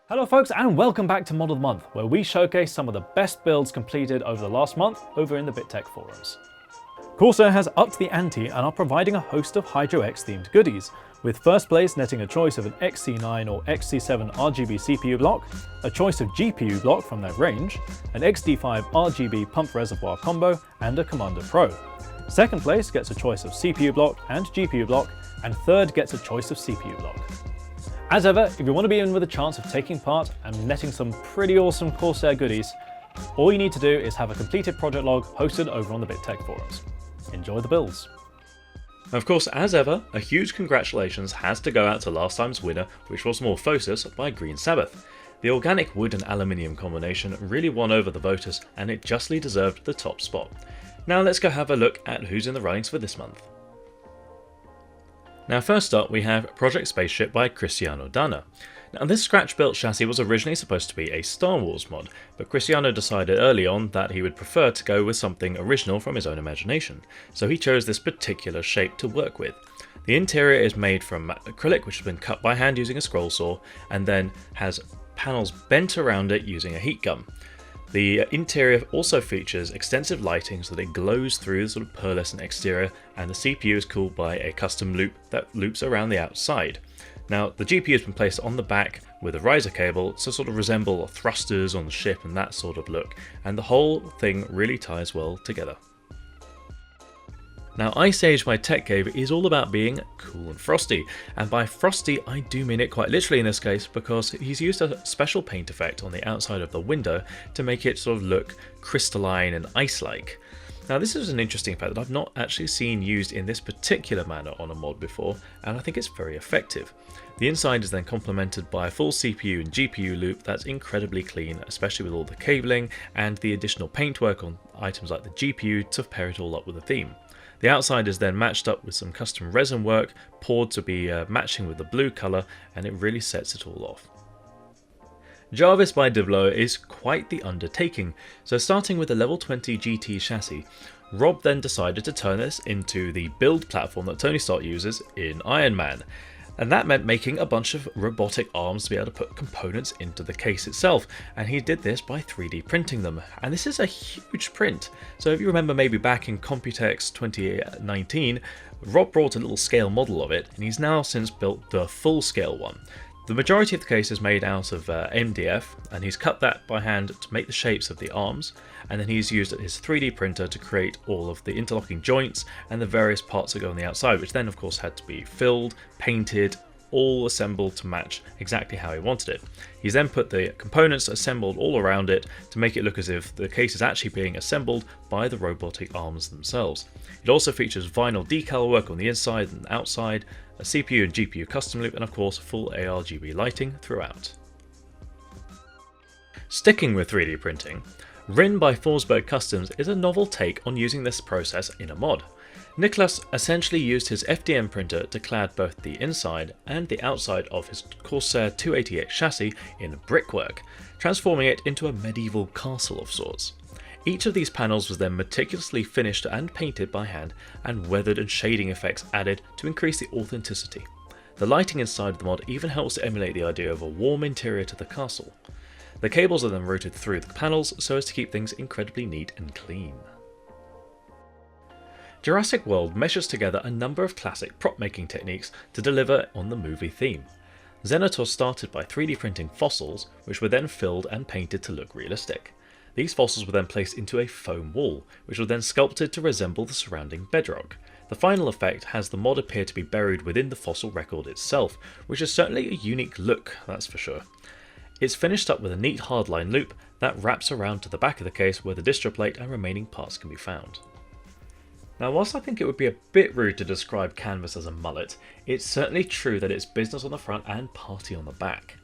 Hello folks, and welcome back to Mod of the Month, where we showcase some of the best builds completed over the last month over in the BitTech forums. Corsair has upped the ante and are providing a host of Hydro X themed goodies, with first place netting a choice of an XC9 or XC7 RGB CPU block, a choice of GPU block from their range, an XD5 RGB pump reservoir combo, and a Commander Pro. Second place gets a choice of CPU block and GPU block, and third gets a choice of CPU block. As ever, if you want to be in with a chance of taking part and netting some pretty awesome Corsair goodies, all you need to do is have a completed project log hosted over on the BitTech forums. Enjoy the builds. Of course, as ever, a huge congratulations has to go out to last time's winner, which was Morphosis by Green Sabbath. The organic wood and aluminium combination really won over the voters, and it justly deserved the top spot. Now let's go have a look at who's in the runnings for this month. Now first up we have Project Spaceship by Cristiano Dana. Now this scratch-built chassis was originally supposed to be a Star Wars mod, but Cristiano decided early on that he would prefer to go with something original from his own imagination, so he chose this particular shape to work with. The interior is made from acrylic, which has been cut by hand using a scroll saw, and then has panels bent around it using a heat gun. The interior also features extensive lighting so that it glows through the sort of pearlescent exterior, and the CPU is cooled by a custom loop that loops around the outside. Now the GPU has been placed on the back with a riser cable to sort of resemble thrusters on the ship and that sort of look, and the whole thing really ties well together. Now Iceage by Tech Cave is all about being cool and frosty, and by frosty I do mean it quite literally in this case, because he's used a special paint effect on the outside of the window to make it sort of look crystalline and ice-like. Now this is an interesting effect that I've not actually seen used in this particular manner on a mod before, and I think it's very effective. The inside is then complemented by a full CPU and GPU loop that's incredibly clean, especially with all the cabling and the additional paintwork on items like the GPU to pair it all up with a theme. The outside is then matched up with some custom resin work, poured to be matching with the blue colour, and it really sets it all off. Jarvis de Valois is quite the undertaking, so starting with a level 20 GT chassis, Rob then decided to turn this into the build platform that Tony Stark uses in Iron Man. And that meant making a bunch of robotic arms to be able to put components into the case itself, and he did this by 3D printing them, and this is a huge print. So if you remember maybe back in Computex 2019, Rob brought a little scale model of it, and he's now since built the full scale one. The majority of the case is made out of MDF, and he's cut that by hand to make the shapes of the arms, and then he's used his 3D printer to create all of the interlocking joints and the various parts that go on the outside, which then of course had to be filled, painted, all assembled to match exactly how he wanted it. He's then put the components assembled all around it to make it look as if the case is actually being assembled by the robotic arms themselves. It also features vinyl decal work on the inside and outside, a CPU and GPU custom loop, and of course full ARGB lighting throughout. Sticking with 3D printing, Rin by Forceboat Customs is a novel take on using this process in a mod. Nicholas essentially used his FDM printer to clad both the inside and the outside of his Corsair 280X chassis in brickwork, transforming it into a medieval castle of sorts. Each of these panels was then meticulously finished and painted by hand, and weathered and shading effects added to increase the authenticity. The lighting inside of the mod even helps to emulate the idea of a warm interior to the castle. The cables are then routed through the panels so as to keep things incredibly neat and clean. Jurassic World meshes together a number of classic prop making techniques to deliver on the movie theme. Xenotor started by 3D printing fossils, which were then filled and painted to look realistic. These fossils were then placed into a foam wall, which was then sculpted to resemble the surrounding bedrock. The final effect has the mod appear to be buried within the fossil record itself, which is certainly a unique look, that's for sure. It's finished up with a neat hardline loop that wraps around to the back of the case where the distro plate and remaining parts can be found. Now whilst I think it would be a bit rude to describe canvas as a mullet, it's certainly true that it's business on the front and party on the back.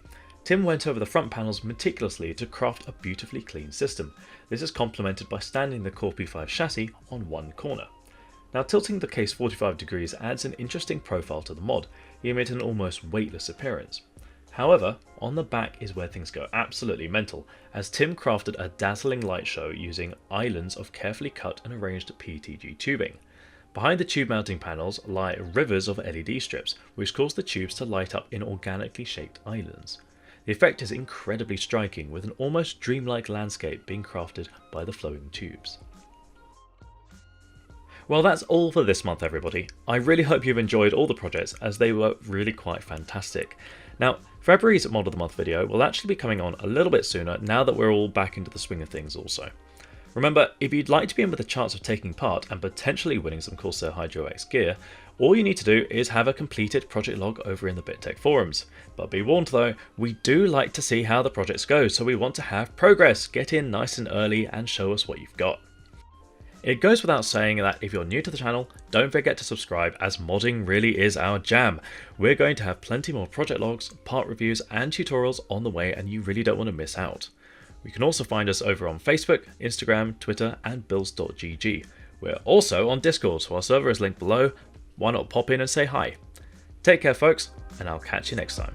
Tim went over the front panels meticulously to craft a beautifully clean system. This is complemented by standing the Core P5 chassis on one corner. Now tilting the case 45 degrees adds an interesting profile to the mod, giving it an almost weightless appearance. However, on the back is where things go absolutely mental, as Tim crafted a dazzling light show using islands of carefully cut and arranged PETG tubing. Behind the tube mounting panels lie rivers of LED strips, which cause the tubes to light up in organically shaped islands. The effect is incredibly striking, with an almost dreamlike landscape being crafted by the flowing tubes. Well, that's all for this month, everybody. I really hope you've enjoyed all the projects, as they were really quite fantastic. Now, February's Mod of the Month video will actually be coming on a little bit sooner now that we're all back into the swing of things also. Remember, if you'd like to be in with a chance of taking part and potentially winning some Corsair Hydro X gear, all you need to do is have a completed project log over in the BitTech forums. But be warned though, we do like to see how the projects go, so we want to have progress. Get in nice and early and show us what you've got. It goes without saying that if you're new to the channel, don't forget to subscribe, as modding really is our jam. We're going to have plenty more project logs, part reviews and tutorials on the way, and you really don't want to miss out. You can also find us over on Facebook, Instagram, Twitter and builds.gg. We're also on Discord, so our server is linked below. Why not pop in and say hi? Take care folks, and I'll catch you next time.